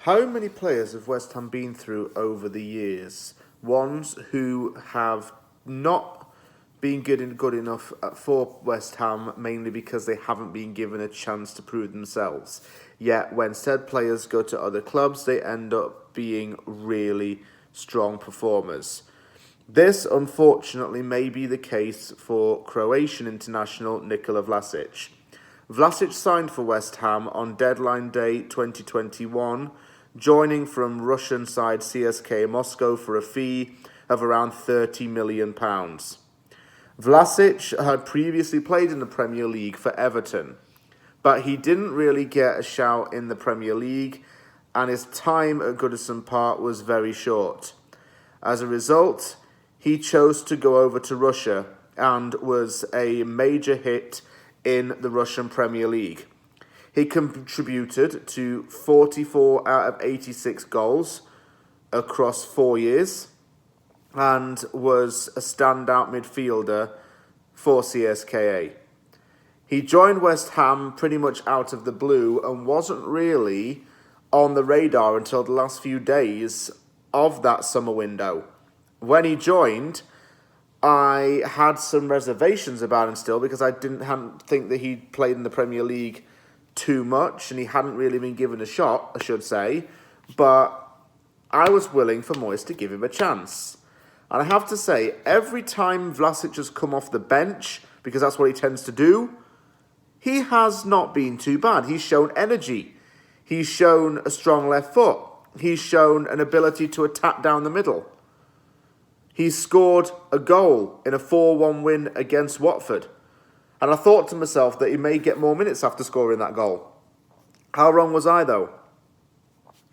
How many players have West Ham been through over the years? Ones who have not been good enough for West Ham, mainly because they haven't been given a chance to prove themselves. Yet when said players go to other clubs, they end up being really strong performers. This, unfortunately, may be the case for Croatian international Nikola Vlašić. Vlasić signed for West Ham on deadline day 2021, joining from Russian side CSKA Moscow for a fee of around £30 million. Vlasić had previously played in the Premier League for Everton, but he didn't really get a shout in the Premier League, and his time at Goodison Park was very short. As a result, he chose to go over to Russia and was a major hit in the Russian Premier League. He contributed to 44 out of 86 goals across 4 years and was a standout midfielder for CSKA. He joined West Ham pretty much out of the blue and wasn't really on the radar until the last few days of that summer window. When he joined, I had some reservations about him still because I hadn't think that he'd played in the Premier League too much and he hadn't really been given a shot, I should say. But I was willing for Moyes to give him a chance. And I have to say, every time Vlasić has come off the bench, because that's what he tends to do, he has not been too bad. He's shown energy. He's shown a strong left foot. He's shown an ability to attack down the middle. He scored a goal in a 4-1 win against Watford. And I thought to myself that he may get more minutes after scoring that goal. How wrong was I, though?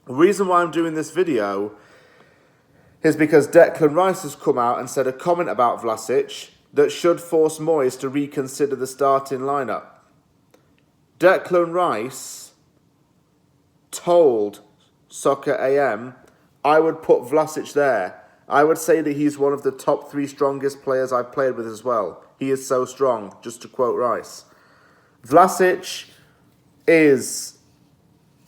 The reason why I'm doing this video is because Declan Rice has come out and said a comment about Vlasić that should force Moyes to reconsider the starting lineup. Declan Rice told Soccer AM, I would put Vlasić there. I would say that he's one of the top 3 strongest players I've played with as well. He is so strong, just to quote Rice. Vlasić is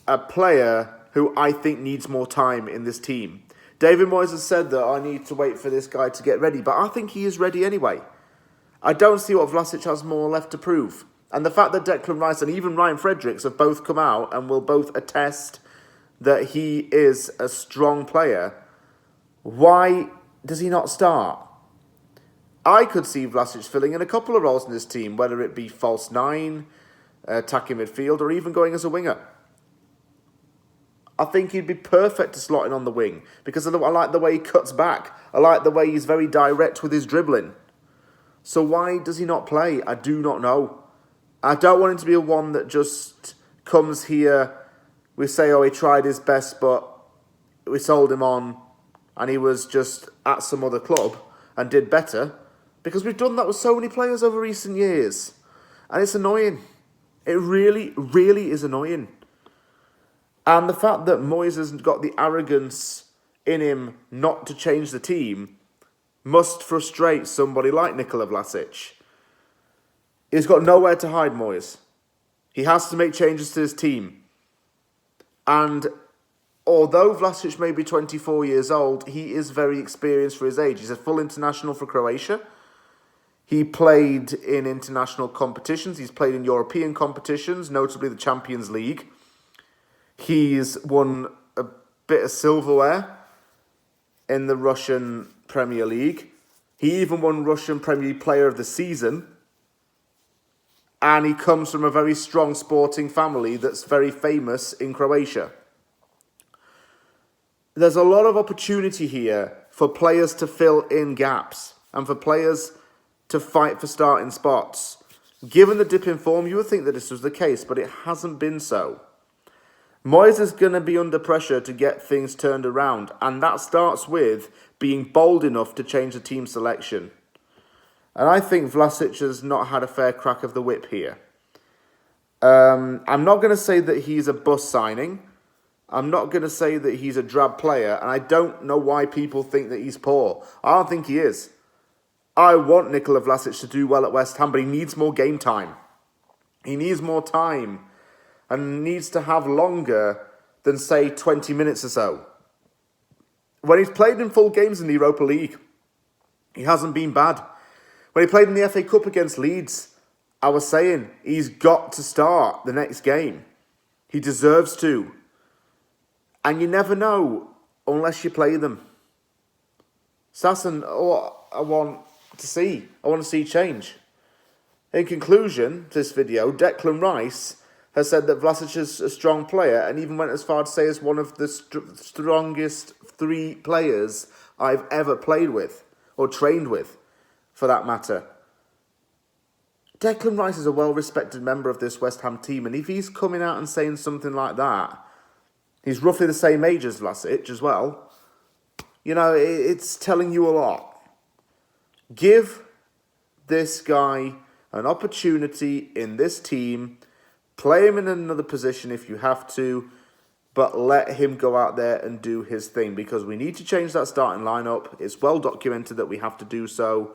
a player who I think needs more time in this team. David Moyes has said that I need to wait for this guy to get ready, but I think he is ready anyway. I don't see what Vlasić has more left to prove. And the fact that Declan Rice and even Ryan Fredericks have both come out and will both attest that he is a strong player, why does he not start? I could see Vlasić filling in a couple of roles in this team, whether it be false 9, attacking midfield, or even going as a winger. I think he'd be perfect to slot in on the wing because I like the way he cuts back. I like the way he's very direct with his dribbling. So why does he not play? I do not know. I don't want him to be a one that just comes here, we say, oh, he tried his best, but we sold him on and he was just at some other club and did better. Because we've done that with so many players over recent years. And it's annoying. It really, really is annoying. And the fact that Moyes hasn't got the arrogance in him not to change the team must frustrate somebody like Nikola Vlašić. He's got nowhere to hide, Moyes. He has to make changes to his team. And although Vlasić may be 24 years old, he is very experienced for his age. He's a full international for Croatia. He played in international competitions. He's played in European competitions, notably the Champions League. He's won a bit of silverware in the Russian Premier League. He even won Russian Premier League Player of the Season. And he comes from a very strong sporting family that's very famous in Croatia. There's a lot of opportunity here for players to fill in gaps and for players to fight for starting spots. Given the dip in form, you would think that this was the case, but it hasn't been so. Moyes is going to be under pressure to get things turned around, and that starts with being bold enough to change the team selection. And I think Vlasić has not had a fair crack of the whip here. I'm not going to say that he's a bust signing. I'm not going to say that he's a drab player, and I don't know why people think that he's poor. I don't think he is. I want Nikola Vlašić to do well at West Ham, but he needs more game time. He needs more time and needs to have longer than, say, 20 minutes or so. When he's played in full games in the Europa League, he hasn't been bad. When he played in the FA Cup against Leeds, I was saying he's got to start the next game. He deserves to. And you never know unless you play them. So that's what I want to see. I want to see change. In conclusion to this video, Declan Rice has said that Vlasić is a strong player and even went as far to say is one of the strongest 3 players I've ever played with, or trained with, for that matter. Declan Rice is a well-respected member of this West Ham team, and if he's coming out and saying something like that, he's roughly the same age as Vlasić as well. You know, it's telling you a lot. Give this guy an opportunity in this team. Play him in another position if you have to, but let him go out there and do his thing, because we need to change that starting lineup. It's well documented that we have to do so.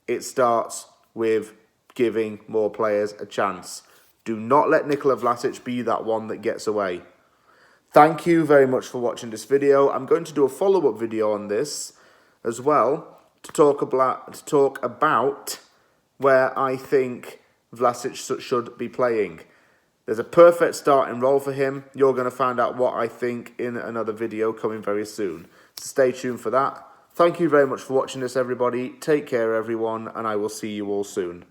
It starts with giving more players a chance. Do not let Nikola Vlašić be that one that gets away. Thank you very much for watching this video. I'm going to do a follow-up video on this as well to talk about where I think Vlasić should be playing. There's a perfect starting role for him. You're going to find out what I think in another video coming very soon. So stay tuned for that. Thank you very much for watching this, everybody. Take care, everyone, and I will see you all soon.